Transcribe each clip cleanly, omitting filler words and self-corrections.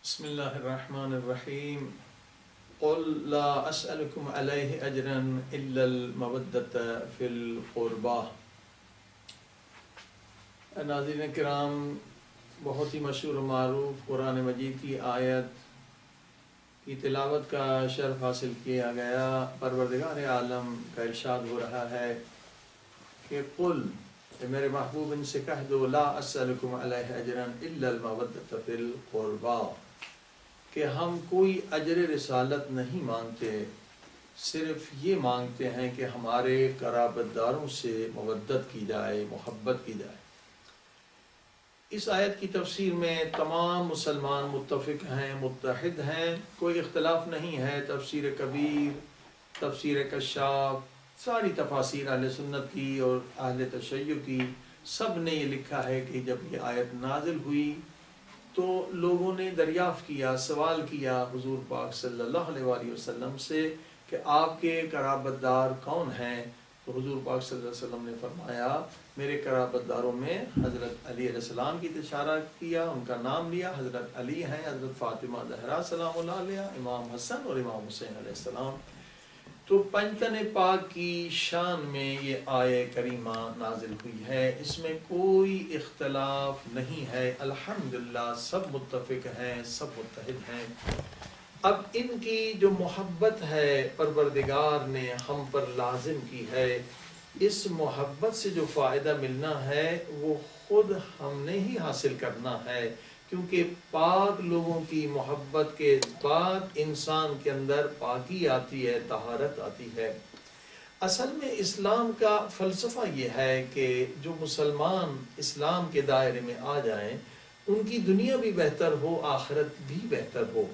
بسم الله الرحمن الرحيم قل لا أسألكم عليه أجرا إلا المودة في القربى۔ ناظرین کرام، بہت ہی مشہور و معروف قرآن مجید کی آیت کی تلاوت کا شرف حاصل کیا گیا۔ پروردگار عالم کا ارشاد ہو رہا ہے کہ قل، میرے محبوب ان سے کہہ دو، لا اسألکم علیہ اجرا الا المودۃ فی القربى، کہ ہم کوئی اجر رسالت نہیں مانگتے، صرف یہ مانگتے ہیں کہ ہمارے قرابت داروں سے مودت کی جائے، محبت کی جائے۔ اس آیت کی تفسیر میں تمام مسلمان متفق ہیں، متحد ہیں، کوئی اختلاف نہیں ہے۔ تفسیر کبیر، تفسیر کشاف، ساری تفاسیر اہل سنت کی اور اہل تشیع کی، سب نے یہ لکھا ہے کہ جب یہ آیت نازل ہوئی تو لوگوں نے دریافت کیا، سوال کیا حضور پاک صلی اللہ علیہ وآلہ وسلم سے کہ آپ کے قرابت دار کون ہیں؟ تو حضور پاک صلی اللہ علیہ وسلم نے فرمایا، میرے قرابت داروں میں حضرت علی علیہ السلام کی اشارہ کیا، ان کا نام لیا۔ حضرت علی ہیں، حضرت فاطمہ زہرا سلام اللہ علیہ، امام حسن اور امام حسین علیہ السلام۔ تو پنجتن پاک کی شان میں یہ آیہ کریمہ نازل ہوئی ہے، اس میں کوئی اختلاف نہیں ہے۔ الحمدللہ سب متفق ہیں، سب متحد ہیں۔ اب ان کی جو محبت ہے پروردگار نے ہم پر لازم کی ہے، اس محبت سے جو فائدہ ملنا ہے وہ خود ہم نے ہی حاصل کرنا ہے، کیونکہ پاک لوگوں کی محبت کے بعد انسان کے اندر پاکی آتی ہے، طہارت آتی ہے۔ اصل میں اسلام کا فلسفہ یہ ہے کہ جو مسلمان اسلام کے دائرے میں آ جائیں ان کی دنیا بھی بہتر ہو، آخرت بھی بہتر ہو۔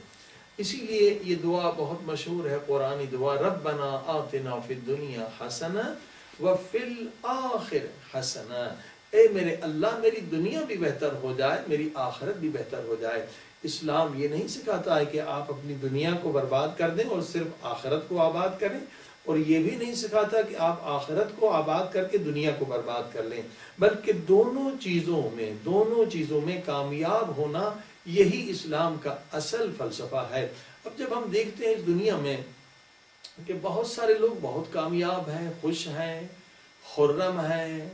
اسی لیے یہ دعا بہت مشہور ہے، قرآنی دعا، ربنا آتنا فی الدنیا حسنہ وفی الآخرہ حسنہ، اے میرے اللہ میری دنیا بھی بہتر ہو جائے، میری آخرت بھی بہتر ہو جائے۔ اسلام یہ نہیں سکھاتا ہے کہ آپ اپنی دنیا کو برباد کر دیں اور صرف آخرت کو آباد کریں، اور یہ بھی نہیں سکھاتا کہ آپ آخرت کو آباد کر کے دنیا کو برباد کر لیں، بلکہ دونوں چیزوں میں کامیاب ہونا، یہی اسلام کا اصل فلسفہ ہے۔ اب جب ہم دیکھتے ہیں اس دنیا میں کہ بہت سارے لوگ بہت کامیاب ہیں، خوش ہیں، خرم ہیں،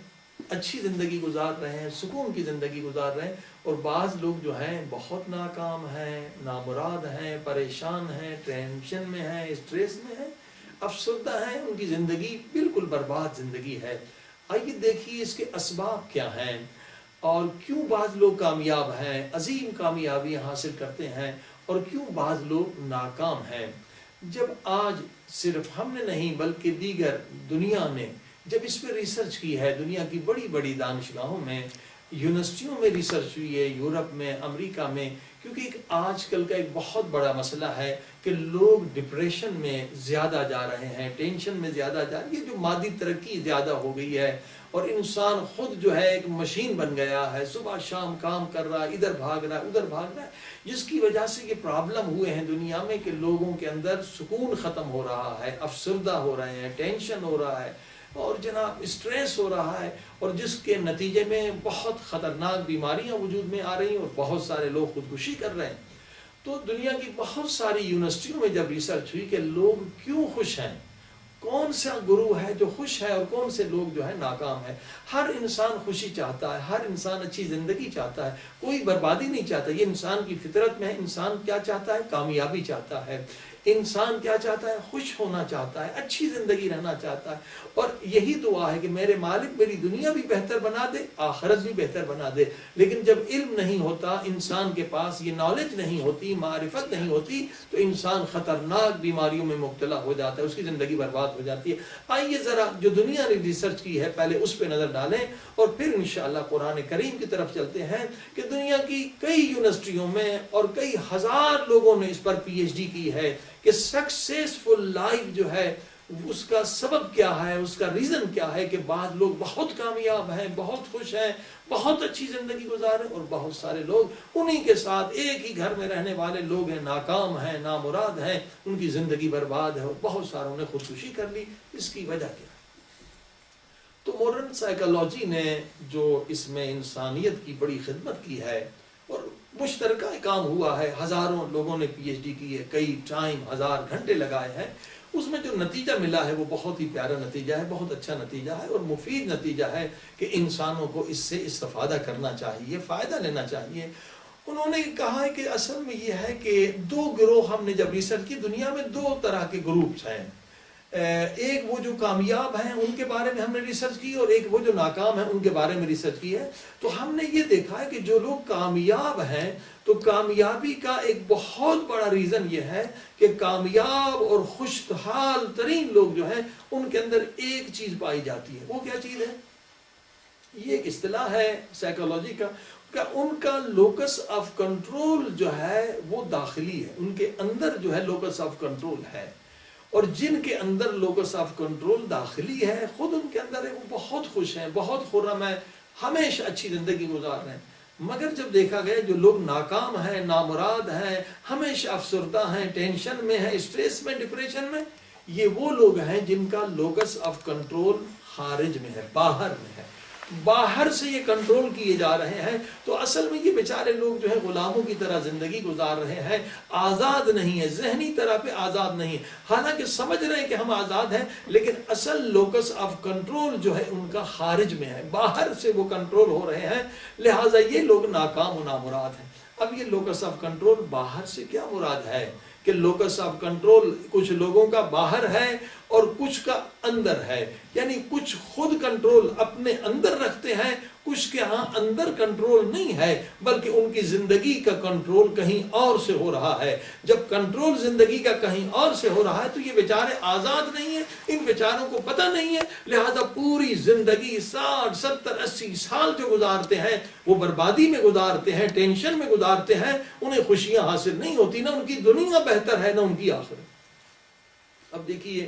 اچھی زندگی گزار رہے ہیں، سکون کی زندگی گزار رہے ہیں، اور بعض لوگ جو ہیں بہت ناکام ہیں، نامراد ہیں، پریشان ہیں، ٹینشن میں ہیں، اسٹریس میں ہیں، افسردہ ہیں، ان کی زندگی بالکل برباد زندگی ہے۔ آئیے دیکھیے اس کے اسباب کیا ہیں اور کیوں بعض لوگ کامیاب ہیں، عظیم کامیابیاں حاصل کرتے ہیں، اور کیوں بعض لوگ ناکام ہیں۔ جب آج صرف ہم نے نہیں بلکہ دیگر دنیا نے جب اس پہ ریسرچ کی ہے، دنیا کی بڑی بڑی دانشگاہوں میں، یونیورسٹیوں میں ریسرچ ہوئی ہے، یورپ میں، امریکہ میں، کیونکہ ایک آج کل کا ایک بہت بڑا مسئلہ ہے کہ لوگ ڈپریشن میں زیادہ جا رہے ہیں، ٹینشن میں زیادہ جا رہے ہیں، یہ جو مادی ترقی زیادہ ہو گئی ہے اور انسان خود جو ہے ایک مشین بن گیا ہے، صبح شام کام کر رہا ہے، ادھر بھاگ رہا ہے ادھر بھاگ رہا ہے، جس کی وجہ سے یہ پرابلم ہوئے ہیں دنیا میں کہ لوگوں کے اندر سکون ختم ہو رہا ہے، افسردہ ہو رہے ہیں، ٹینشن ہو رہا ہے، اور جناب اسٹریس ہو رہا ہے، اور جس کے نتیجے میں بہت خطرناک بیماریاں وجود میں آ رہی ہیں اور بہت سارے لوگ خودکشی کر رہے ہیں۔ تو دنیا کی بہت ساری یونیورسٹیوں میں جب ریسرچ ہوئی کہ لوگ کیوں خوش ہیں، کون سا گروہ ہے جو خوش ہے اور کون سے لوگ جو ہے ناکام ہے۔ ہر انسان خوشی چاہتا ہے، ہر انسان اچھی زندگی چاہتا ہے، کوئی بربادی نہیں چاہتا، یہ انسان کی فطرت میں ہے۔ انسان کیا چاہتا ہے؟ کامیابی چاہتا ہے۔ انسان کیا چاہتا ہے؟ خوش ہونا چاہتا ہے، اچھی زندگی رہنا چاہتا ہے، اور یہی دعا ہے کہ میرے مالک میری دنیا بھی بہتر بنا دے، آخرت بھی بہتر بنا دے۔ لیکن جب علم نہیں ہوتا، انسان کے پاس یہ نالج نہیں ہوتی، معرفت نہیں ہوتی، تو انسان خطرناک بیماریوں میں مبتلا ہو جاتا ہے، اس کی زندگی برباد ہو جاتی ہے۔ آئیے ذرا جو دنیا نے ریسرچ کی ہے پہلے اس پہ نظر ڈالیں، اور پھر انشاءاللہ قرآن کریم کی طرف چلتے ہیں کہ دنیا کی کئی یونیورسٹیوں میں اور کئی ہزار لوگوں نے اس پر پی ایچ ڈی کی ہے کہ سکسیسفل لائف جو ہے اس کا سبب کیا ہے، اس کا ریزن کیا ہے کہ بعض لوگ بہت کامیاب ہیں، بہت خوش ہیں، بہت اچھی زندگی گزار رہے ہیں، اور بہت سارے لوگ انہی کے ساتھ ایک ہی گھر میں رہنے والے لوگ ہیں، ناکام ہیں، نامراد ہیں، ان کی زندگی برباد ہے، اور بہت ساروں نے خودکشی کر لی۔ اس کی وجہ کیا ہے؟ تو ماڈرن سائیکالوجی نے جو اس میں انسانیت کی بڑی خدمت کی ہے، اور مشترکہ کام ہوا ہے، ہزاروں لوگوں نے پی ایچ ڈی کی ہے، کئی ٹائم 1000 گھنٹے لگائے ہیں، اس میں جو نتیجہ ملا ہے وہ بہت ہی پیارا نتیجہ ہے، بہت اچھا نتیجہ ہے اور مفید نتیجہ ہے کہ انسانوں کو اس سے استفادہ کرنا چاہیے، فائدہ لینا چاہیے۔ انہوں نے کہا ہے کہ اصل میں یہ ہے کہ 2 گروہ ہم نے جب ریسرچ کی، دنیا میں 2 طرح کے گروپس ہیں، ایک وہ جو کامیاب ہیں ان کے بارے میں ہم نے ریسرچ کی، اور ایک وہ جو ناکام ہیں ان کے بارے میں ریسرچ کی ہے۔ تو ہم نے یہ دیکھا ہے کہ جو لوگ کامیاب ہیں، تو کامیابی کا ایک بہت بڑا ریزن یہ ہے کہ کامیاب اور خوشحال ترین لوگ جو ہیں ان کے اندر ایک چیز پائی جاتی ہے۔ وہ کیا چیز ہے؟ یہ ایک اصطلاح ہے سائیکالوجی کا، کہ ان کا لوکس آف کنٹرول جو ہے وہ داخلی ہے، ان کے اندر جو ہے لوکس آف کنٹرول ہے، اور جن کے اندر لوکس آف کنٹرول داخلی ہے خود ان کے اندر ہے، وہ بہت خوش ہیں، بہت خرم ہیں، ہمیشہ اچھی زندگی گزار رہے ہیں۔ مگر جب دیکھا گیا جو لوگ ناکام ہیں، نامراد ہیں، ہمیشہ افسردہ ہیں، ٹینشن میں ہیں، اسٹریس میں، ڈپریشن میں، یہ وہ لوگ ہیں جن کا لوکس آف کنٹرول خارج میں ہے، باہر میں ہے، باہر سے یہ کنٹرول کیے جا رہے ہیں۔ تو اصل میں یہ بیچارے لوگ جو ہے غلاموں کی طرح زندگی گزار رہے ہیں، آزاد نہیں ہے، ذہنی طرح پہ آزاد نہیں، حالانکہ سمجھ رہے ہیں کہ ہم آزاد ہیں، لیکن اصل لوکس آف کنٹرول جو ہے ان کا خارج میں ہے، باہر سے وہ کنٹرول ہو رہے ہیں، لہٰذا یہ لوگ ناکام و نامراد ہیں۔ اب یہ لوکس آف کنٹرول باہر سے کیا مراد ہے کہ لوکس آف کنٹرول کچھ لوگوں کا باہر ہے اور کچھ کا اندر ہے، یعنی کچھ خود کنٹرول اپنے اندر رکھتے ہیں، کچھ کے ہاں اندر کنٹرول نہیں ہے بلکہ ان کی زندگی کا کنٹرول کہیں اور سے ہو رہا ہے۔ جب کنٹرول زندگی کا کہیں اور سے ہو رہا ہے تو یہ بیچارے آزاد نہیں ہیں، ان بیچاروں کو پتہ نہیں ہے، لہذا پوری زندگی 60 70 80 سال جو گزارتے ہیں وہ بربادی میں گزارتے ہیں، ٹینشن میں گزارتے ہیں، انہیں خوشیاں حاصل نہیں ہوتی، نہ ان کی دنیا بہتر ہے نہ ان کی آخرت۔ اب دیکھیے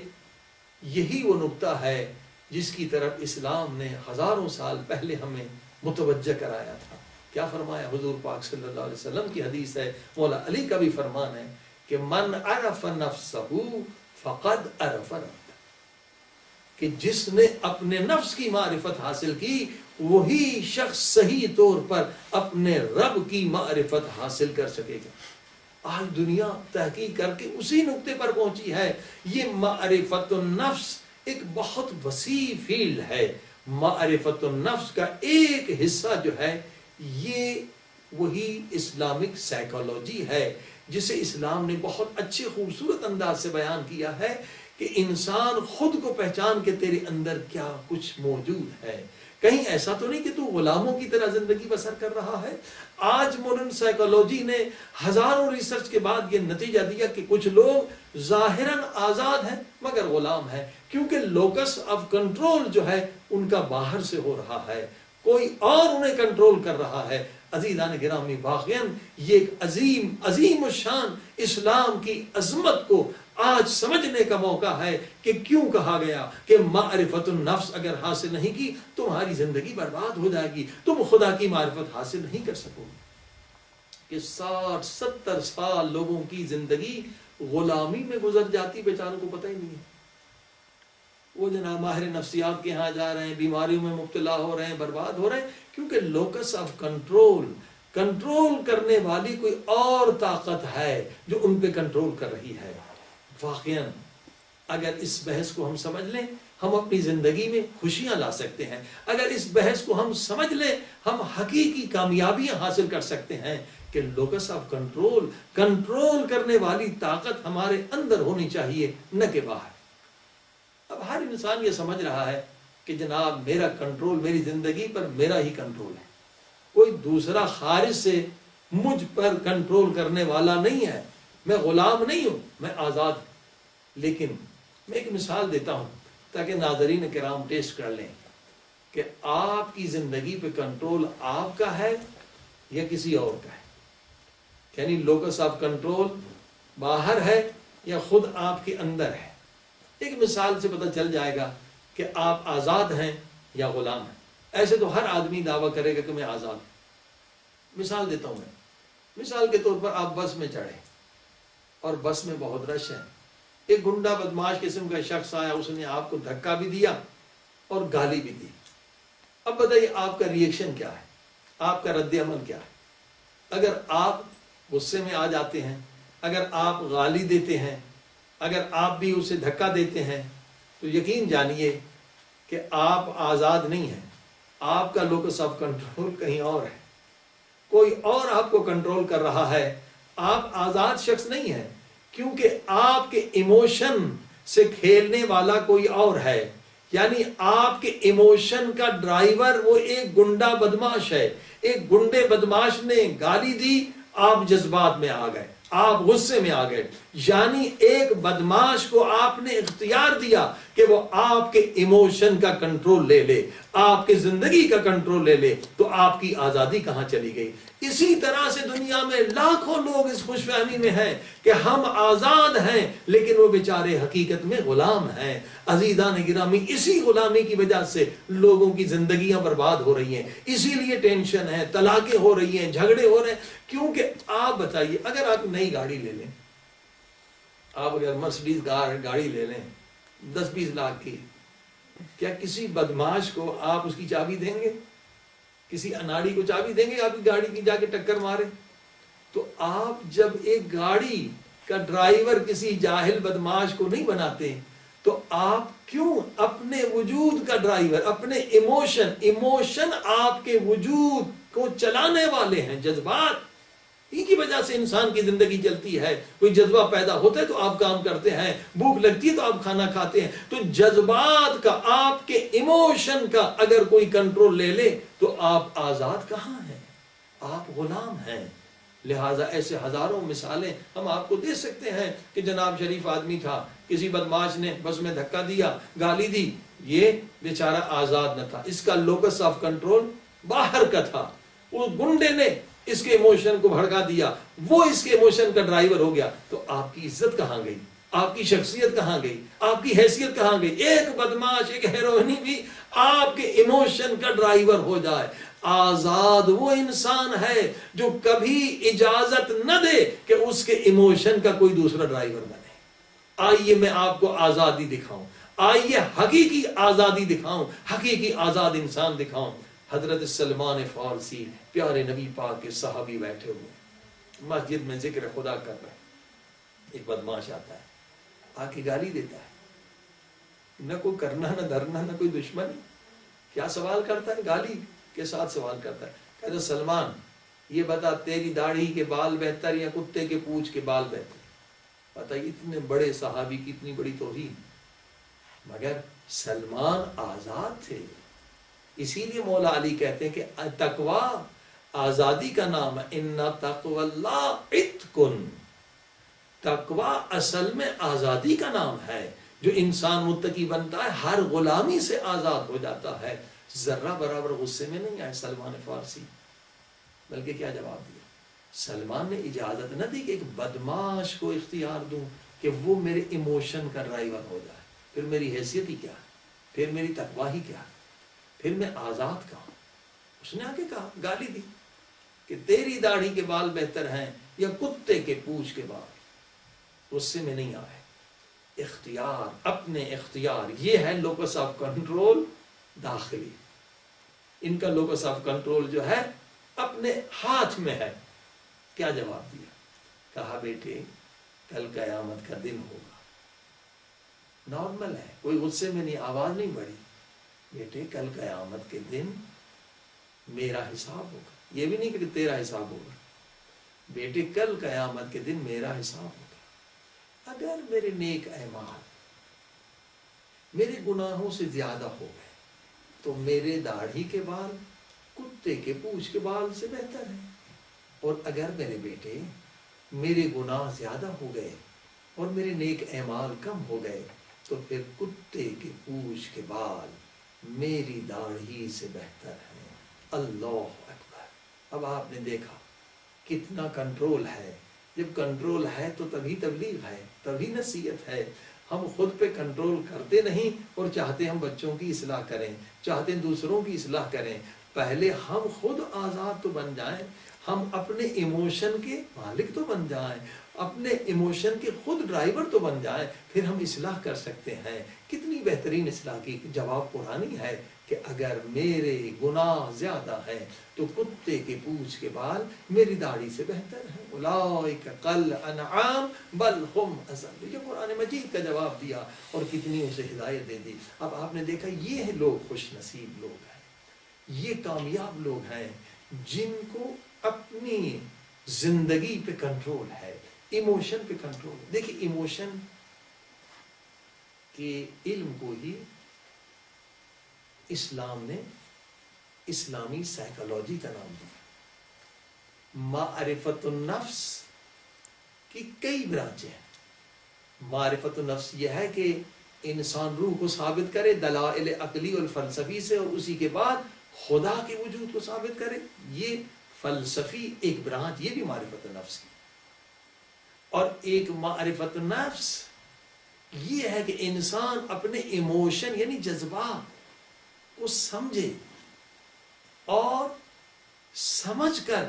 یہی وہ نقطہ ہے جس کی طرف اسلام نے ہزاروں سال پہلے ہمیں متوجہ کرایا تھا۔ کیا فرمایا؟ حضور پاک صلی اللہ علیہ وسلم کی حدیث ہے، مولا علی کا بھی فرمان ہے کہ من عرف نفسہ فقد عرف ربہ، کہ جس نے اپنے نفس کی معرفت حاصل کی وہی شخص صحیح طور پر اپنے رب کی معرفت حاصل کر سکے گا۔ آج دنیا تحقیق کر کے اسی نقطے پر پہنچی ہے۔ یہ معرفت النفس ایک بہت وسیع فیلڈ ہے۔ معرفت النفس کا ایک حصہ جو ہے یہ وہی اسلامک سائیکالوجی ہے، جسے اسلام نے بہت اچھے خوبصورت انداز سے بیان کیا ہے کہ انسان خود کو پہچان کے تیرے اندر کیا کچھ موجود ہے۔ کہیں ایسا تو نہیں کہ تو غلاموں کی طرح زندگی بسر کر رہا ہے۔ آج ماڈرن سائیکالوجی نے ہزاروں ریسرچ کے بعد یہ نتیجہ دیا کہ کچھ لوگ ظاہراً آزاد ہیں مگر غلام ہیں، کیونکہ لوکس آف کنٹرول جو ہے ان کا باہر سے ہو رہا ہے، کوئی اور انہیں کنٹرول کر رہا ہے۔ عزیزان گرامی، واقعاً یہ ایک عظیم الشان اسلام کی عظمت کو آج سمجھنے کا موقع ہے کہ کیوں کہا گیا کہ معرفت النفس اگر حاصل نہیں کی تمہاری زندگی برباد ہو جائے گی، تم خدا کی معرفت حاصل نہیں کر سکو گے۔ کہ 60 70 سال لوگوں کی زندگی غلامی میں گزر جاتی، بیچاروں کو پتہ ہی نہیں ہے۔ وہ جناب ماہر نفسیات کے ہاں جا رہے ہیں، بیماریوں میں مبتلا ہو رہے ہیں، برباد ہو رہے ہیں، کیونکہ لوکس آف کنٹرول کرنے والی کوئی اور طاقت ہے جو ان پہ کنٹرول کر رہی ہے۔ واقعاً اگر اس بحث کو ہم سمجھ لیں ہم اپنی زندگی میں خوشیاں لا سکتے ہیں، اگر اس بحث کو ہم سمجھ لیں ہم حقیقی کامیابیاں حاصل کر سکتے ہیں کہ لوکس آف کنٹرول کرنے والی طاقت ہمارے اندر ہونی چاہیے نہ کہ باہر۔ اب ہر انسان یہ سمجھ رہا ہے کہ جناب میرا کنٹرول میری زندگی پر میرا ہی کنٹرول ہے، کوئی دوسرا خارج سے مجھ پر کنٹرول کرنے والا نہیں ہے، میں غلام نہیں ہوں، میں آزاد ہوں۔ لیکن میں ایک مثال دیتا ہوں تاکہ ناظرین کرام ٹیسٹ کر لیں کہ آپ کی زندگی پہ کنٹرول آپ کا ہے یا کسی اور کا ہے، یعنی لوکس آف کنٹرول باہر ہے یا خود آپ کے اندر ہے۔ ایک مثال سے پتہ چل جائے گا کہ آپ آزاد ہیں یا غلام ہیں۔ ایسے تو ہر آدمی دعویٰ کرے گا کہ میں آزاد ہوں۔ مثال دیتا ہوں میں، مثال کے طور پر آپ بس میں چڑھے اور بس میں بہت رش ہے، ایک گنڈا بدماش قسم کا شخص آیا، اس نے آپ کو دھکا بھی دیا اور گالی بھی دی۔ اب بتائیے آپ کا ریئیکشن کیا ہے، آپ کا رد عمل کیا ہے؟ اگر آپ غصے میں آ جاتے ہیں، اگر آپ گالی دیتے ہیں، اگر آپ بھی اسے دھکا دیتے ہیں، تو یقین جانیے کہ آپ آزاد نہیں ہیں، آپ کا لوکس آف کنٹرول کہیں اور ہے، کوئی اور آپ کو کنٹرول کر رہا ہے، آپ آزاد شخص نہیں ہیں، کیونکہ آپ کے ایموشن سے کھیلنے والا کوئی اور ہے۔ یعنی آپ کے ایموشن کا ڈرائیور وہ ایک گنڈا بدماش ہے، ایک گنڈے بدماش نے گالی دی، آپ جذبات میں آ گئے، آپ غصے میں آ گئے، یعنی ایک بدماش کو آپ نے اختیار دیا کہ وہ آپ کے ایموشن کا کنٹرول لے لے، آپ کے زندگی کا کنٹرول لے لے، تو آپ کی آزادی کہاں چلی گئی؟ اسی طرح سے دنیا میں لاکھوں لوگ اس خوش فہمی میں ہیں کہ ہم آزاد ہیں، لیکن وہ بیچارے حقیقت میں غلام ہیں۔ عزیزان گرامی، اسی غلامی کی وجہ سے لوگوں کی زندگیاں برباد ہو رہی ہیں، اسی لیے ٹینشن ہے، طلاقیں ہو رہی ہیں، جھگڑے ہو رہے ہیں۔ کیونکہ آپ بتائیے، اگر آپ نئی گاڑی لے لیں، آپ اگر مرسڈیز گاڑی لے لیں 10-20 لاکھ کی، کیا کسی بدماش کو آپ اس کی چابی دیں گے؟ کسی اناڑی کو چابی دیں گے آپ کی گاڑی کی جا کے ٹکر مارے؟ تو آپ جب ایک گاڑی کا ڈرائیور کسی جاہل بدماش کو نہیں بناتے، تو آپ کیوں اپنے وجود کا ڈرائیور، اپنے ایموشن آپ کے وجود کو چلانے والے ہیں، جذبات، ان کی وجہ سے انسان کی زندگی چلتی ہے۔ کوئی جذبہ پیدا ہوتا ہے تو آپ کام کرتے ہیں، بھوک لگتی ہے تو آپ کھانا کھاتے ہیں۔ تو جذبات کا، آپ کے ایموشن کا اگر کوئی کنٹرول لے لے تو آپ آزاد کہاں ہیں؟ آپ غلام ہیں۔ لہٰذا ایسے ہزاروں مثالیں ہم آپ کو دے سکتے ہیں کہ جناب شریف آدمی تھا، کسی بدماش نے بس میں دھکا دیا، گالی دی، یہ بیچارہ آزاد نہ تھا، اس کا لوکس آف کنٹرول باہر کا تھا، وہ گنڈے نے اس کے ایموشن کو بھڑکا دیا، وہ اس کے ایموشن کا ڈرائیور ہو گیا۔ تو آپ کی عزت کہاں گئی؟ آپ کی شخصیت کہاں گئی؟ آپ کی حیثیت کہاں گئی؟ ایک بدماش، ایک ہیروئنی بھی آپ کے ایموشن کا ڈرائیور ہو جائے۔ آزاد وہ انسان ہے جو کبھی اجازت نہ دے کہ اس کے ایموشن کا کوئی دوسرا ڈرائیور بنے۔ آئیے میں آپ کو آزادی دکھاؤں، آئیے حقیقی آزادی دکھاؤں، حقیقی آزاد انسان دکھاؤں۔ حضرت سلمان فارسی پیارے نبی پاک کے صحابی بیٹھے ہوئے مسجد میں ذکر خدا کر رہے ہیں، ایک بدماش آتا ہے، آ کے گالی دیتا ہے، نہ کوئی کرنا نہ دھرنا نہ کوئی دشمنی، کیا سوال کرتا ہے؟ گالی کے ساتھ سوال کرتا ہے، کہتا سلمان یہ بتا تیری داڑھی کے بال بہتر یا کتے کے پونچھ کے بال بہتر؟ پتہ اتنے بڑے صحابی کی اتنی بڑی توہین، مگر سلمان آزاد تھے۔ اسی لیے مولا علی کہتے ہیں کہ تقوی آزادی کا نام ہے، ان تقوی اللہ عتق، تقوی اصل میں آزادی کا نام ہے۔ جو انسان متقی بنتا ہے ہر غلامی سے آزاد ہو جاتا ہے۔ ذرہ برابر غصے میں نہیں آئے سلمان فارسی، بلکہ کیا جواب دیا؟ سلمان نے اجازت نہ دی کہ ایک بدماش کو اختیار دوں کہ وہ میرے ایموشن کا ڈرائیور ہو جائے، پھر میری حیثیت ہی کیا، پھر میری تقوی ہی کیا، پھر میں آزاد کہاں؟ اس نے آگے کہا، گالی دی کہ تیری داڑھی کے بال بہتر ہیں یا کتے کے پونچھ کے بال؟ غصے میں نہیں آئے، اختیار، اپنے اختیار، یہ ہے لوکس آف کنٹرول داخلی۔ ان کا لوکس آف کنٹرول جو ہے اپنے ہاتھ میں ہے۔ کیا جواب دیا؟ کہا بیٹے کل قیامت کا دن ہوگا، نارمل ہے، کوئی غصے میں نہیں، آواز نہیں بڑھی، بیٹے کل قیامت کے دن میرا حساب ہوگا، یہ بھی نہیں کہ تیرا حساب ہوگا، بیٹے کل قیامت کے دن میرا حساب ہوگا۔ اگر میرے نیک اعمال میرے گناہوں سے زیادہ ہو گئے تو میرے داڑھی کے بال کتے کے پونچھ کے بال سے بہتر ہے، اور اگر میرے بیٹے میرے گناہ زیادہ ہو گئے اور میرے نیک اعمال کم ہو گئے تو پھر کتے کے پونچھ کے بال میری داڑھی سے بہتر ہیں۔ اللہ اکبر! اب آپ نے دیکھا کتنا کنٹرول ہے۔ جب کنٹرول ہے تو تبھی تبلیغ ہے، تبھی نصیحت ہے۔ ہم خود پہ کنٹرول کرتے نہیں اور چاہتے ہم بچوں کی اصلاح کریں، چاہتے ہیں دوسروں کی اصلاح کریں۔ پہلے ہم خود آزاد تو بن جائیں۔ ہم اپنے ایموشن کے مالک تو بن جائیں، اپنے ایموشن کے خود ڈرائیور تو بن جائیں، پھر ہم اصلاح کر سکتے ہیں۔ کتنی بہترین اصلاح کی جواب قرآنی ہے کہ اگر میرے گناہ زیادہ ہیں تو کتے کے پونچھ کے بال میری داڑھی سے بہتر ہے۔ اولئک کالانعام بل ہم اضل، یہ قرآن مجید کا جواب دیا اور کتنی اسے ہدایت دے دی۔ اب آپ نے دیکھا یہ لوگ خوش نصیب لوگ ہیں، یہ کامیاب لوگ ہیں جن کو اپنی زندگی پہ کنٹرول ہے، ایموشن پہ کنٹرول۔ دیکھیں ایموشن کے علم کو ہی اسلام نے اسلامی سائیکالوجی کا نام دیا۔ معرفت النفس کی کئی برانچیں ہیں۔ معرفت النفس یہ ہے کہ انسان روح کو ثابت کرے دلائل عقلی اور فلسفی سے، اور اسی کے بعد خدا کے وجود کو ثابت کرے، یہ فلسفی ایک برانچ، یہ بھی معرفت النفس کی۔ اور ایک معرفت النفس یہ ہے کہ انسان اپنے ایموشن یعنی جذبات کو سمجھے اور سمجھ کر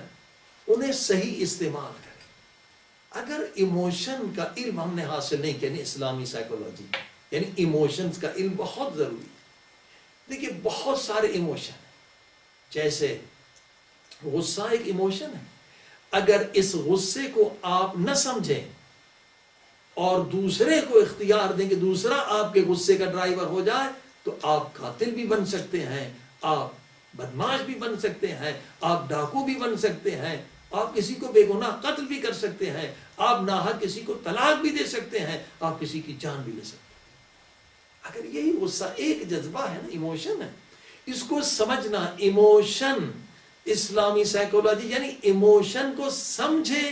انہیں صحیح استعمال کرے۔ اگر ایموشن کا علم ہم نے حاصل نہیں کیا، یعنی اسلامی سائیکولوجی یعنی ایموشنز کا علم بہت ضروری ہے۔ دیکھیے بہت سارے ایموشن ہیں، جیسے غصہ ایک ایموشن ہے۔ اگر اس غصے کو آپ نہ سمجھیں اور دوسرے کو اختیار دیں کہ دوسرا آپ کے غصے کا ڈرائیور ہو جائے تو آپ قاتل بھی بن سکتے ہیں، آپ بدماش بھی بن سکتے ہیں، آپ ڈاکو بھی بن سکتے ہیں، آپ کسی کو بے گناہ قتل بھی کر سکتے ہیں، آپ ناحق کسی کو طلاق بھی دے سکتے ہیں، آپ کسی کی جان بھی لے سکتے ہیں۔ اگر یہی غصہ ایک جذبہ ہے نا، ایموشن ہے، اس کو سمجھنا، ایموشن اسلامی سائیکولوجی یعنی ایموشن کو سمجھیں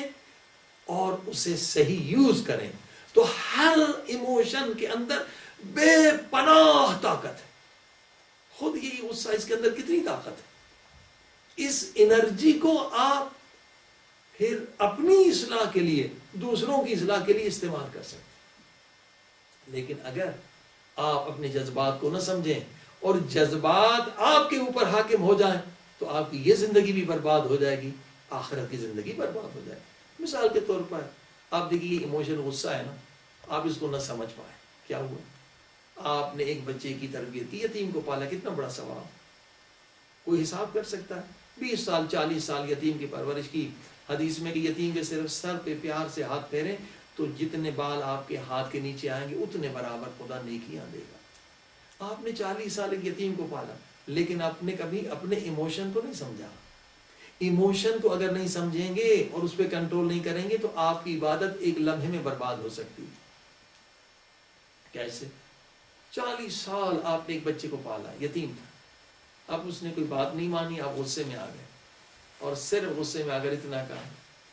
اور اسے صحیح یوز کریں تو ہر ایموشن کے اندر بے پناہ طاقت ہے۔ خود یہی غصہ، اس کے اندر کتنی طاقت ہے۔ اس انرجی کو آپ پھر اپنی اصلاح کے لیے، دوسروں کی اصلاح کے لیے استعمال کر سکتے ہیں۔ لیکن اگر آپ اپنے جذبات کو نہ سمجھیں اور جذبات آپ کے اوپر حاکم ہو جائیں تو آپ کی یہ زندگی بھی برباد ہو جائے گی، آخرت کی زندگی برباد ہو جائے گی۔ مثال کے طور پر آپ دیکھیے یہ ایموشن غصہ ہے نا، آپ اس کو نہ سمجھ پائے، کیا ہوا؟ آپ نے ایک بچے کی تربیت کی، یتیم کو پالا، کتنا بڑا ثواب، کوئی حساب کر سکتا ہے؟ 20 سال 40 سال یتیم کی پرورش کی۔ حدیث میں کہ یتیم کے صرف سر پہ پیار سے ہاتھ پھیریں تو جتنے بال آپ کے ہاتھ کے نیچے آئیں گے اتنے برابر خدا نیکیاں دے گا۔ آپ نے 40 سال ایک یتیم کو پالا، لیکن آپ نے کبھی اپنے ایموشن کو نہیں سمجھا۔ ایموشن کو اگر نہیں سمجھیں گے اور اس پہ کنٹرول نہیں کریں گے تو آپ کی عبادت ایک لمحے میں برباد ہو سکتی ہے۔ کیسے؟ 40 سال آپ نے ایک بچے کو پالا، یتیم تھا، اب اس نے کوئی بات نہیں مانی، آپ غصے میں آ گئے اور صرف غصے میں اگر اتنا کہا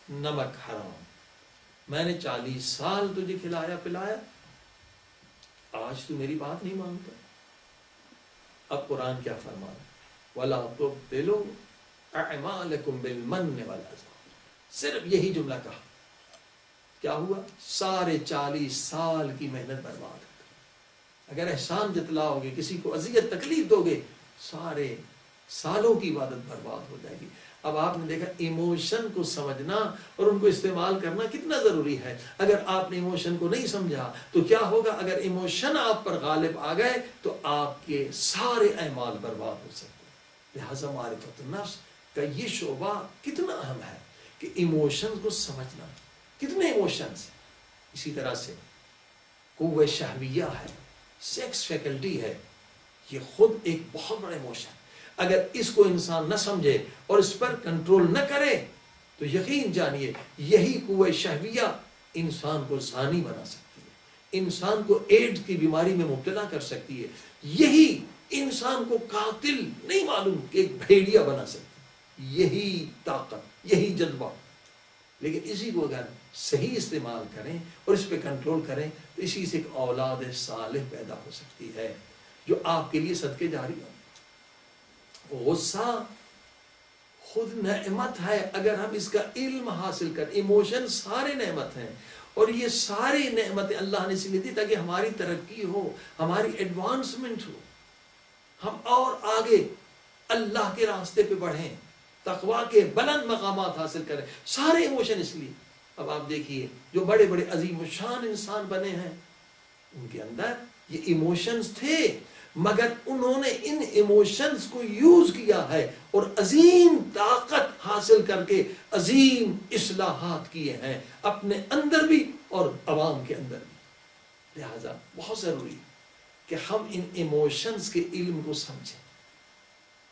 نمک حرام، میں نے 40 سال تجھے کھلایا پلایا، آج تو میری بات نہیں مانتا۔ اب قرآن کیا فرما رہا ہے؟ وَلَا تُبْطِلُوا أَعْمَالَكُمْ بِالْمَنِّ وَالْعَذَابِ، صرف یہی جملہ کہا، کیا ہوا؟ سارے 40 سال کی محنت برباد ہو گئی۔ اگر احسان جتلاؤ گے، کسی کو اذیت تکلیف دو گے، سارے سالوں کی عبادت برباد ہو جائے گی۔ اب آپ نے دیکھا ایموشن کو سمجھنا اور ان کو استعمال کرنا کتنا ضروری ہے۔ اگر آپ نے ایموشن کو نہیں سمجھا تو کیا ہوگا؟ اگر ایموشن آپ پر غالب آ گئے تو آپ کے سارے اعمال برباد ہو سکتے ہیں۔ لہذا معرفت النفس کا یہ شعبہ کتنا اہم ہے کہ ایموشن کو سمجھنا۔ کتنے ایموشنز؟ اسی طرح سے قوت شہویہ ہے، سیکس فیکلٹی ہے، یہ خود ایک بہت بڑا ایموشن۔ اگر اس کو انسان نہ سمجھے اور اس پر کنٹرول نہ کرے تو یقین جانیے یہی قوت شہویہ انسان کو زانی بنا سکتی ہے، انسان کو ایڈز کی بیماری میں مبتلا کر سکتی ہے، یہی انسان کو قاتل نہیں معلوم کہ ایک بھیڑیا بنا سکتی ہے، یہی طاقت، یہی جذبہ۔ لیکن اسی کو اگر صحیح استعمال کریں اور اس پہ کنٹرول کریں تو اسی سے ایک اولاد صالح پیدا ہو سکتی ہے جو آپ کے لیے صدقے جاری ہو۔ غصہ خود نعمت ہے اگر ہم اس کا علم حاصل کریں۔ ایموشن سارے نعمت ہیں اور یہ ساری نعمتیں اللہ نے اس لیے دی تاکہ ہماری ترقی ہو، ہماری ایڈوانسمنٹ ہو، ہم اور آگے اللہ کے راستے پہ بڑھیں۔ تقویٰ کے بلند مقامات حاصل کریں. سارے ایموشن اس لیے. اب آپ دیکھیے جو بڑے بڑے عظیم الشان انسان بنے ہیں ان کے اندر یہ ایموشنز تھے، مگر انہوں نے ان ایموشنز کو یوز کیا ہے اور عظیم طاقت حاصل کر کے عظیم اصلاحات کیے ہیں اپنے اندر بھی اور عوام کے اندر بھی. لہذا بہت ضروری ہے کہ ہم ان ایموشنز کے علم کو سمجھیں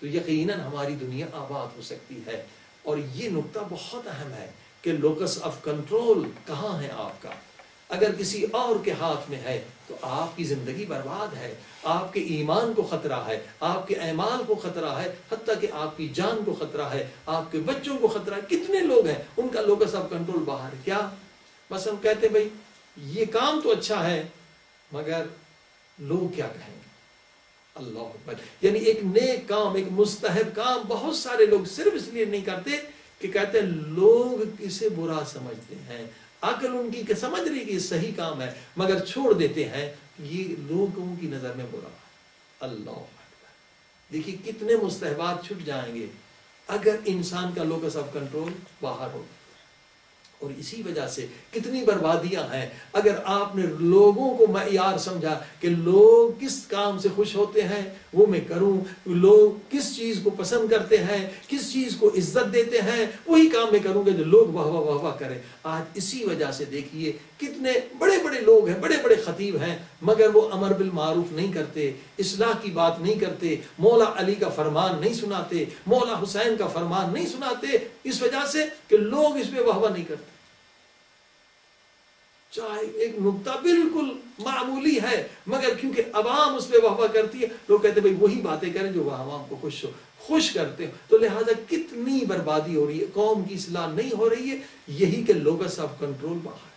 تو یقیناً ہماری دنیا آباد ہو سکتی ہے. اور یہ نقطہ بہت اہم ہے کہ لوکس آف کنٹرول کہاں ہے آپ کا. اگر کسی اور کے ہاتھ میں ہے تو آپ کی زندگی برباد ہے، آپ کے ایمان کو خطرہ ہے، آپ کے اعمال کو خطرہ ہے، حتیٰ کہ آپ کی جان کو خطرہ ہے، آپ کے بچوں کو خطرہ ہے. کتنے لوگ ہیں ان کا لوکس آف کنٹرول باہر ہے. کیا بس ہم کہتے ہیں بھائی یہ کام تو اچھا ہے مگر لوگ کیا کہیں گے. اللہ اکبر. یعنی ایک نیک کام، ایک مستحب کام بہت سارے لوگ صرف اس لیے نہیں کرتے کہ کہتے ہیں لوگ اسے برا سمجھتے ہیں. عقل ان کی کہ سمجھ رہی کہ یہ صحیح کام ہے مگر چھوڑ دیتے ہیں یہ لوگوں کی نظر میں برا. اللہ اکبر. دیکھیے کتنے مستحبات چھٹ جائیں گے اگر انسان کا لوکس آف کنٹرول باہر ہو. اور اسی وجہ سے کتنی بربادیاں ہیں اگر آپ نے لوگوں کو معیار سمجھا کہ لوگ کس کام سے خوش ہوتے ہیں وہ میں کروں، لوگ کس چیز کو پسند کرتے ہیں، کس چیز کو عزت دیتے ہیں وہی کام میں کروں گا جو لوگ واہ واہ واہ واہ کریں. آج اسی وجہ سے دیکھیے کتنے بڑے بڑے لوگ ہیں، بڑے بڑے خطیب ہیں مگر وہ امر بالمعروف نہیں کرتے، اصلاح کی بات نہیں کرتے، مولا علی کا فرمان نہیں سناتے، مولا حسین کا فرمان نہیں سناتے. اس وجہ سے کہ لوگ اس پہ واہ واہ نہیں کرتے. چاہے ایک نقطہ بالکل معمولی ہے مگر کیونکہ عوام اس پہ واہ واہ کرتی ہے لوگ کہتے ہیں بھائی وہی باتیں کریں جو وہ عوام کو خوش کرتے ہیں. تو لہٰذا کتنی بربادی ہو رہی ہے، قوم کی اصلاح نہیں ہو رہی ہے. یہی کہ لوکس آف کنٹرول باہر ہے.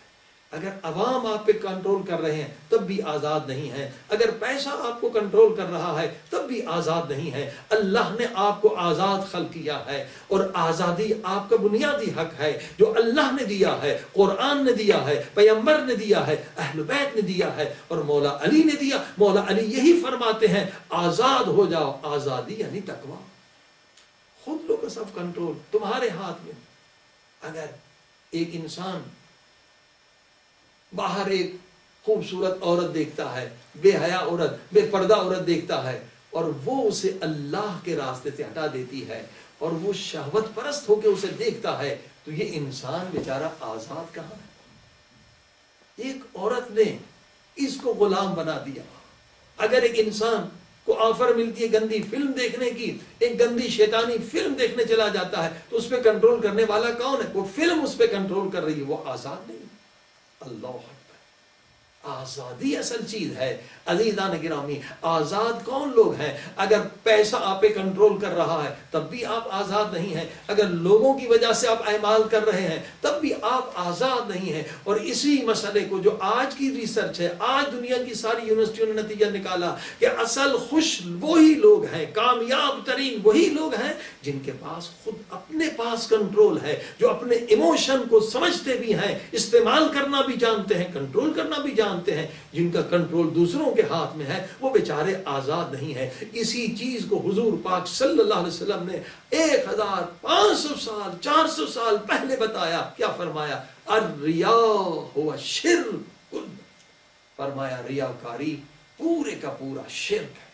اگر عوام آپ پہ کنٹرول کر رہے ہیں تب بھی آزاد نہیں ہے، اگر پیسہ آپ کو کنٹرول کر رہا ہے تب بھی آزاد نہیں ہے. اللہ نے آپ کو آزاد خلق کیا ہے اور آزادی آپ کا بنیادی حق ہے جو اللہ نے دیا ہے، قرآن نے دیا ہے، پیغمبر نے دیا ہے، اہل بیت نے دیا ہے اور مولا علی نے دیا. مولا علی یہی فرماتے ہیں آزاد ہو جاؤ. آزادی یعنی تقویٰ. خود لوکس آف کنٹرول تمہارے ہاتھ میں. اگر ایک انسان باہر ایک خوبصورت عورت دیکھتا ہے، بے حیا عورت، بے پردہ عورت دیکھتا ہے اور وہ اسے اللہ کے راستے سے ہٹا دیتی ہے اور وہ شہوت پرست ہو کے اسے دیکھتا ہے تو یہ انسان بیچارہ آزاد کہاں ہے؟ ایک عورت نے اس کو غلام بنا دیا. اگر ایک انسان کو آفر ملتی ہے گندی فلم دیکھنے کی، ایک گندی شیطانی فلم دیکھنے چلا جاتا ہے تو اس پہ کنٹرول کرنے والا کون ہے؟ وہ فلم اس پہ کنٹرول کر رہی ہے، وہ آزاد نہیں. اللہ اکبر. آزادی اصل چیز ہے. عزیزان گرامی آزاد کون لوگ ہیں؟ اگر پیسہ آپ پہ کنٹرول کر رہا ہے تب بھی آپ آزاد نہیں ہیں، اگر لوگوں کی وجہ سے آپ اعمال کر رہے ہیں تب بھی آپ آزاد نہیں ہیں. اور اسی مسئلے کو جو آج کی ریسرچ ہے، آج دنیا کی ساری یونیورسٹیوں نے نتیجہ نکالا کہ اصل خوش وہی لوگ ہیں، کامیاب ترین وہی لوگ ہیں جن کے پاس خود اپنے پاس کنٹرول ہے، جو اپنے ایموشن کو سمجھتے بھی ہیں، استعمال کرنا بھی جانتے ہیں، کنٹرول کرنا بھی جانتے ہیں. جن کا کنٹرول دوسروں کے ہاتھ میں ہے وہ بیچارے آزاد نہیں ہے. اسی چیز کو حضور پاک صلی اللہ علیہ وسلم نے 1500 سال 400 سال پہلے بتایا. کیا فرمایا؟ الریاء ہوا شرک. فرمایا ریاکاری پورے کا پورا شرک ہے.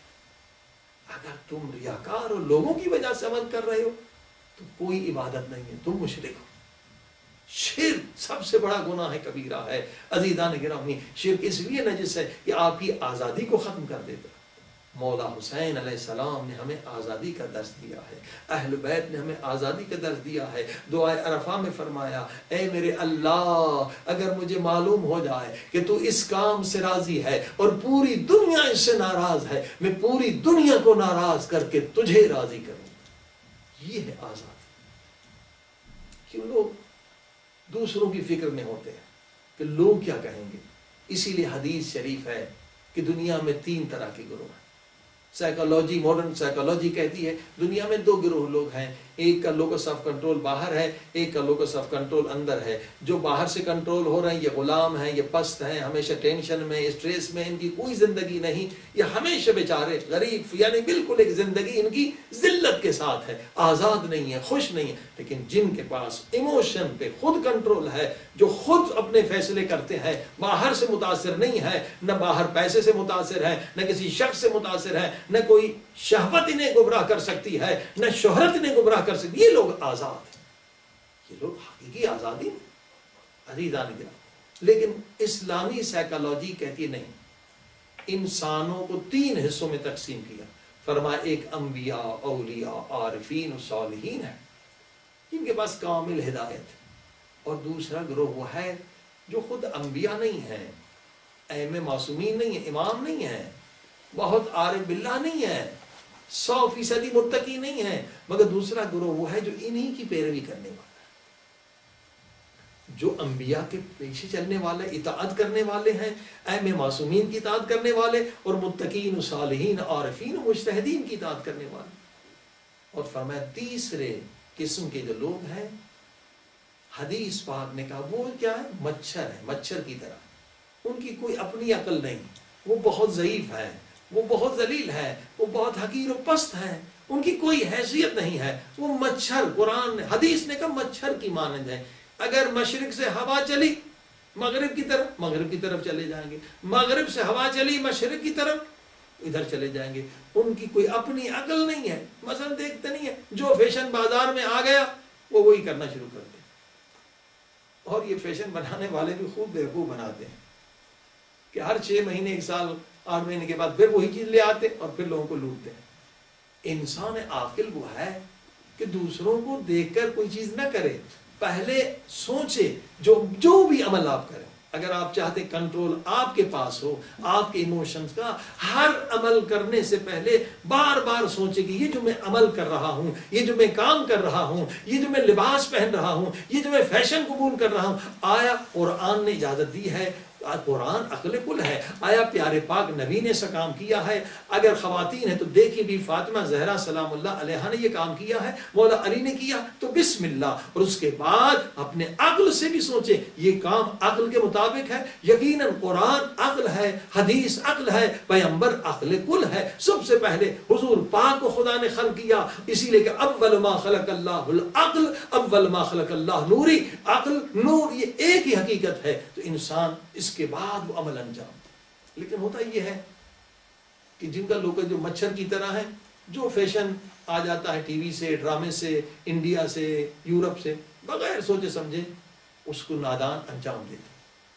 اگر تم ریاکار ہو، لوگوں کی وجہ سے عمل کر رہے ہو تو کوئی عبادت نہیں ہے، تم مشرک ہو. شرک سب سے بڑا گناہ ہے، کبیرہ ہے. عزیزان گرامی شرک اس لیے نجس ہے کہ آپ کی آزادی کو ختم کر دیتا. مولا حسین علیہ السلام نے ہمیں آزادی کا درس دیا ہے، اہل بیت نے ہمیں آزادی کا درس دیا ہے. دعائے عرفہ میں فرمایا اے میرے اللہ اگر مجھے معلوم ہو جائے کہ تو اس کام سے راضی ہے اور پوری دنیا اس سے ناراض ہے، میں پوری دنیا کو ناراض کر کے تجھے راضی کروں. یہ ہے آزادی. کیوں لوگ دوسروں کی فکر میں ہوتے ہیں کہ لوگ کیا کہیں گے. اسی لیے حدیث شریف ہے کہ دنیا میں 3 طرح کے گروہ ہیں. سائیکالوجی، ماڈرن سائیکالوجی کہتی ہے دنیا میں 2 گروہ لوگ ہیں. ایک کا لوکس آف کنٹرول باہر ہے، ایک کا لوکس آف کنٹرول اندر ہے. جو باہر سے کنٹرول ہو رہے ہیں یہ غلام ہیں، یہ پست ہیں، ہمیشہ ٹینشن میں، اسٹریس میں، ان کی کوئی زندگی نہیں. یہ ہمیشہ بیچارے غریب، یعنی بالکل ایک زندگی ان کی ذلت کے ساتھ ہے، آزاد نہیں ہے، خوش نہیں ہے. لیکن جن کے پاس ایموشن پہ خود کنٹرول ہے، جو خود اپنے فیصلے کرتے ہیں، باہر سے متاثر نہیں ہے، نہ باہر پیسے سے متاثر ہے، نہ کسی شخص سے متاثر ہے، نہ کوئی شہوت انہیں گمراہ کر سکتی ہے، نہ شہرت انہیں گمراہ کر سکتی. یہ لوگ آزاد ہیں، یہ لوگ حقیقی آزادی عزیزان گرامی. لیکن اسلامی سائیکالوجی کہتی نہیں. انسانوں کو 3 حصوں میں تقسیم کیا. فرمایا ایک انبیاء، اولیاء، عارفین و صالحین ہے جن کے پاس کامل ہدایت ہے، اور دوسرا گروہ وہ ہے جو خود انبیاء نہیں ہیں، ائمہ معصومین نہیں ہیں، امام نہیں ہیں، بہت عارف باللہ نہیں ہے، 100% متقی نہیں ہے، مگر دوسرا گروہ وہ ہے جو انہی کی پیروی کرنے والا ہے، جو انبیاء کے پیچھے چلنے والے، اطاعت کرنے والے ہیں، ائمہ معصومین کی اطاعت کرنے والے، اور متقین و صالحین، عارفین و مجتہدین کی اطاعت کرنے والے. اور فرمایا تیسرے قسم کے جو لوگ ہیں، حدیث پاک نے کہا وہ کیا ہے؟ مچھر ہے، مچھر کی طرح. ان کی کوئی اپنی عقل نہیں، وہ بہت ضعیف ہے، وہ بہت ذلیل ہے، وہ بہت حقیر و پست ہے، ان کی کوئی حیثیت نہیں ہے. وہ مچھر، قرآن نے، حدیث نے کہا مچھر کی مانند ہے. اگر مشرق سے ہوا چلی مغرب کی طرف چلے جائیں گے، مغرب سے ہوا چلی مشرق کی طرف ادھر چلے جائیں گے. ان کی کوئی اپنی عقل نہیں ہے. مثلا دیکھتے نہیں ہے، جو فیشن بازار میں آ گیا وہ وہی کرنا شروع کر دے. اور یہ فیشن بنانے والے بھی خوب بیوقوف بناتے ہیں کہ ہر 6 مہینے 1 سال 8 مہینے کے بعد پھر وہی چیز لے آتے اور پھر لوگوں کو لوٹتے ہیں. انسان عاقل وہ ہے کہ دوسروں کو دیکھ کر کوئی چیز نہ کرے، پہلے سوچے. جو بھی عمل آپ کریں، اگر آپ چاہتے کنٹرول آپ کے پاس ہو آپ کے ایموشنز کا، ہر عمل کرنے سے پہلے بار بار سوچے کہ یہ جو میں عمل کر رہا ہوں، یہ جو میں کام کر رہا ہوں، یہ جو میں لباس پہن رہا ہوں، یہ جو میں فیشن قبول کر رہا ہوں، آیا قرآن نے اجازت دی ہے؟ قرآن عقل کل ہے. آیا پیارے پاک نبی نے ایسا کام کیا ہے؟ اگر خواتین ہیں تو دیکھیں بھی فاطمہ زہرا سلام اللہ علیہا نے یہ کام کیا ہے، مولا علی نے کیا، تو بسم اللہ. اور اس کے بعد اپنے عقل سے بھی سوچیں یہ کام عقل کے مطابق ہے. یقیناً قرآن عقل ہے، حدیث عقل ہے، پیغمبر عقل کل ہے. سب سے پہلے حضور پاک کو خدا نے خلق کیا، اسی لیے کہ اول ما خلق اللہ العقل، اول ما خلق اللہ نوری. عقل نور یہ ایک ہی حقیقت ہے. تو انسان اس کے بعد وہ عمل انجام. لیکن ہوتا یہ ہے کہ جن کا لوگ جو مچھر کی طرح ہے، جو فیشن آ جاتا ہے ٹی وی سے، ڈرامے سے، انڈیا سے، یورپ سے، بغیر سوچے سمجھے اس کو نادان انجام دیتے.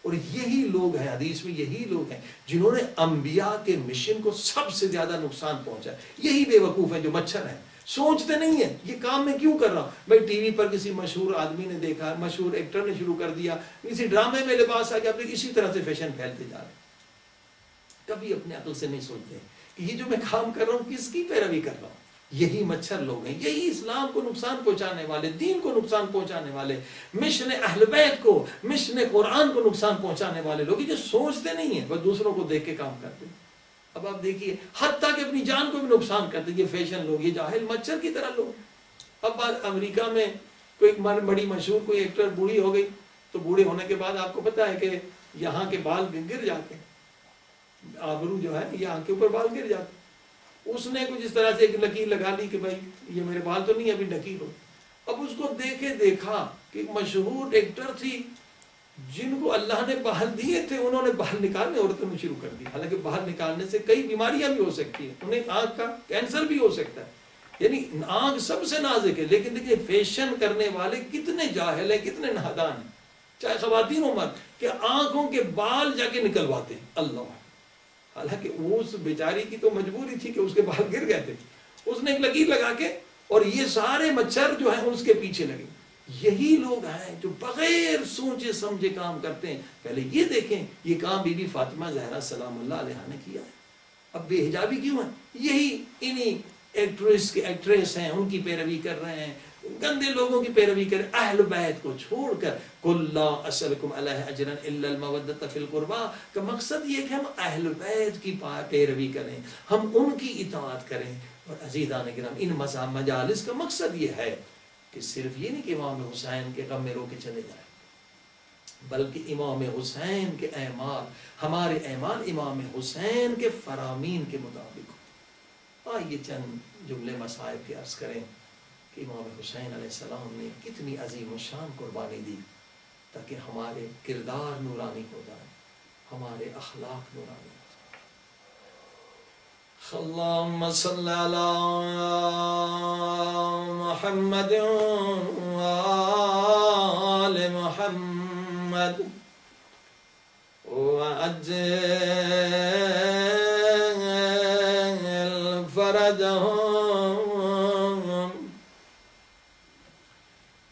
اور یہی لوگ ہیں، حدیث میں یہی لوگ ہیں جنہوں نے انبیاء کے مشن کو سب سے زیادہ نقصان پہنچا. یہی بے وقوف ہیں جو مچھر ہیں، سوچتے نہیں ہیں یہ کام میں کیوں کر رہا ہوں. بھائی ٹی وی پر کسی مشہور آدمی نے دیکھا، مشہور ایکٹر نے شروع کر دیا، کسی ڈرامے میں لباس آ گیا، اپنے اسی طرح سے فیشن پھیلتے جا رہے ہیں. کبھی اپنے عقل سے نہیں سوچتے کہ یہ جو میں کام کر رہا ہوں کس کی پیروی کر رہا ہوں. یہی مچھر لوگ ہیں، یہی اسلام کو نقصان پہنچانے والے، دین کو نقصان پہنچانے والے، مشن اہل بیت کو، مشن قرآن کو نقصان پہنچانے والے لوگ جو سوچتے نہیں ہیں، بس دوسروں کو دیکھ کے کام کرتے ہیں. اب آپ دیکھیے حتیٰ کہ اپنی جان کو بھی نقصان کرتے ہیں یہ فیشن لوگ، یہ جاہل مچھر کی طرح لوگ. اب امریکہ میں کوئی بڑی مشہور کوئی ایکٹر بوڑھی ہو گئی، تو بوڑھے ہونے کے بعد آپ کو پتا ہے کہ یہاں کے بال گر جاتے ہیں، آبرو جو ہے یہاں کے اوپر بال گر جاتے ہیں. اس نے کچھ اس طرح سے ایک لکیر لگا لی کہ بھائی یہ میرے بال تو نہیں ابھی نکیر ہو. اب اس کو دیکھا کہ مشہور ایکٹر تھی جن کو اللہ نے بال دیے تھے، انہوں نے بال نکالنے عورتوں میں شروع کر دی. حالانکہ بال نکالنے سے کئی بیماریاں بھی ہو سکتی ہیں، انہیں آنکھ کا کینسر بھی ہو سکتا ہے. یعنی آنکھ سب سے نازک ہے، لیکن دیکھیے فیشن کرنے والے کتنے جاہل ہیں، کتنے نادان ہیں، چاہے خواتین ہو مرد، کہ آنکھوں کے بال جا کے نکلواتے ہیں. اللہ، حالانکہ اس بیچاری کی تو مجبوری تھی کہ اس کے بال گر گئے تھے، اس نے ایک لکیر لگا کے، اور یہ سارے مچھر جو ہیں اس کے پیچھے لگے. یہی لوگ ہیں جو بغیر سوچے سمجھے کام کرتے ہیں. پہلے یہ دیکھیں یہ کام بی بی فاطمہ زہرا سلام اللہ علیہا نے کیا ہے. اب بے حجابی کیوں ہے؟ یہی انہی ایکٹریس ہیں، ان کی پیروی کر رہے ہیں، گندے لوگوں کی پیروی کر رہے ہیں. اہل بیت کو چھوڑ کر قُلْ لَا أَسْأَلُكُمْ عَلَيْهِ أَجْرًا إِلَّا الْمَوَدَّةَ فِي الْقُرْبَى کا مقصد یہ ہے کہ ہم اہل بیت کی پیروی کریں، ہم ان کی اطاعت کریں، اور عزیزان کرام ان مجالس کا مقصد یہ ہے کہ صرف یہ نہیں کہ امام حسین کے غم میں رو کے چلے جائیں، بلکہ امام حسین کے اعمال، ہمارے اعمال امام حسین کے فرامین کے مطابق ہو۔ آئیے چند جملے مصائب کے عرض کریں کہ امام حسین علیہ السلام نے کتنی عظیم الشان قربانی دی تاکہ ہمارے کردار نورانی ہو جائیں، ہمارے اخلاق نورانی ہو جائیں۔ اللہم صلی علی محمد وآل محمد وعجل فرجهم۔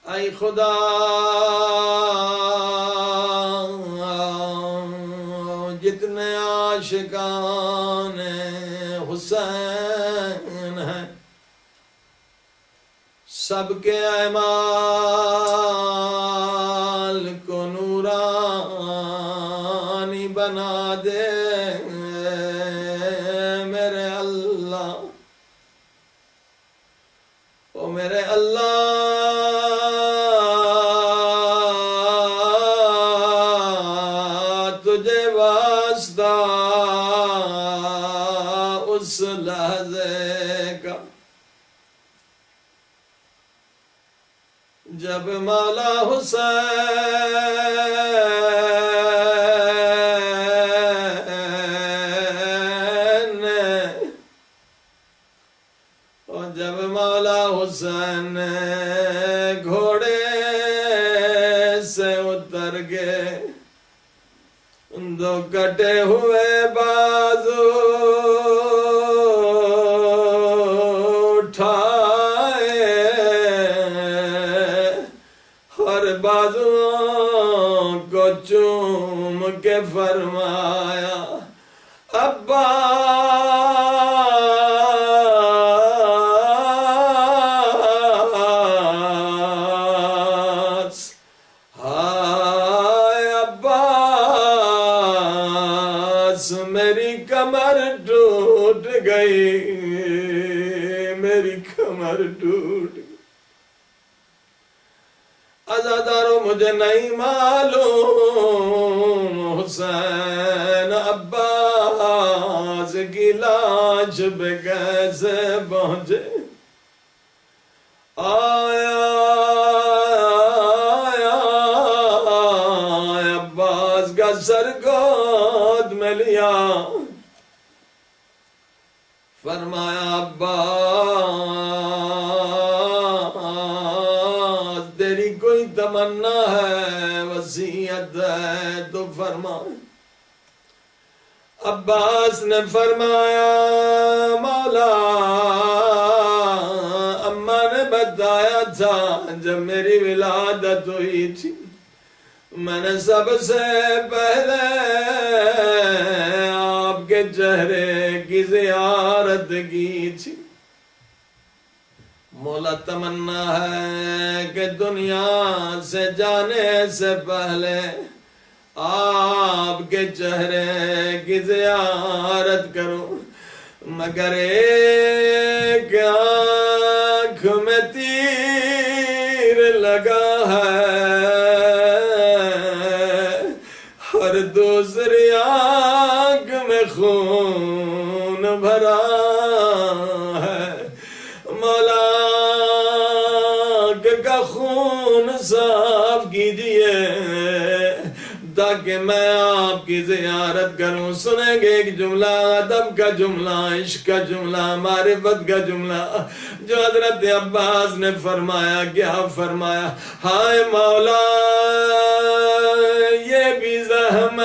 اے خدا جتنے عاشقان حسین ہیں سب کے اعمال کو نورانی بنا دے میرے اللہ، او میرے اللہ، تجھے واسطہ اس لحظے کا جب مولا حسین اور جب مولا حسین گھوڑے سے اتر گئے، دو کٹے ہوئے بازو اٹھائے اور بازوؤں کو چوم کے فرمایا عباس، ہائے عباس میری کمر ٹوٹ گئی، میری کمر ٹوٹ گئی۔ عزادارو مجھے نہیں معلوم حسین عباس کی لاش پہ کیسے پہنچے، آیا عباس کا سر گود میں لیا، فرمایا عباس تیری کوئی تمنا ہے، وصیت ہے تو فرما۔ عباس نے فرمایا مولا اماں نے بتایا تھا جب میری ولادت ہوئی تھی میں نے سب سے پہلے آپ کے چہرے کی زیارت کی تھی، مولا تمنا ہے کہ دنیا سے جانے سے پہلے آپ کے چہرے کی زیارت کروں، مگر ایک آنکھ میں تیر لگا ہے اور دوسری آنکھ میں خون بھرا ہے، مولا کا خون صاف کیجئے تاکہ میں آپ کی زیارت کروں۔ سنیں گے ایک جملہ، ادب کا جملہ، عشق کا جملہ، معرفت کا جملہ جو حضرت عباس نے فرمایا۔ کیا فرمایا؟ ہائے مولا یہ بھی زحمت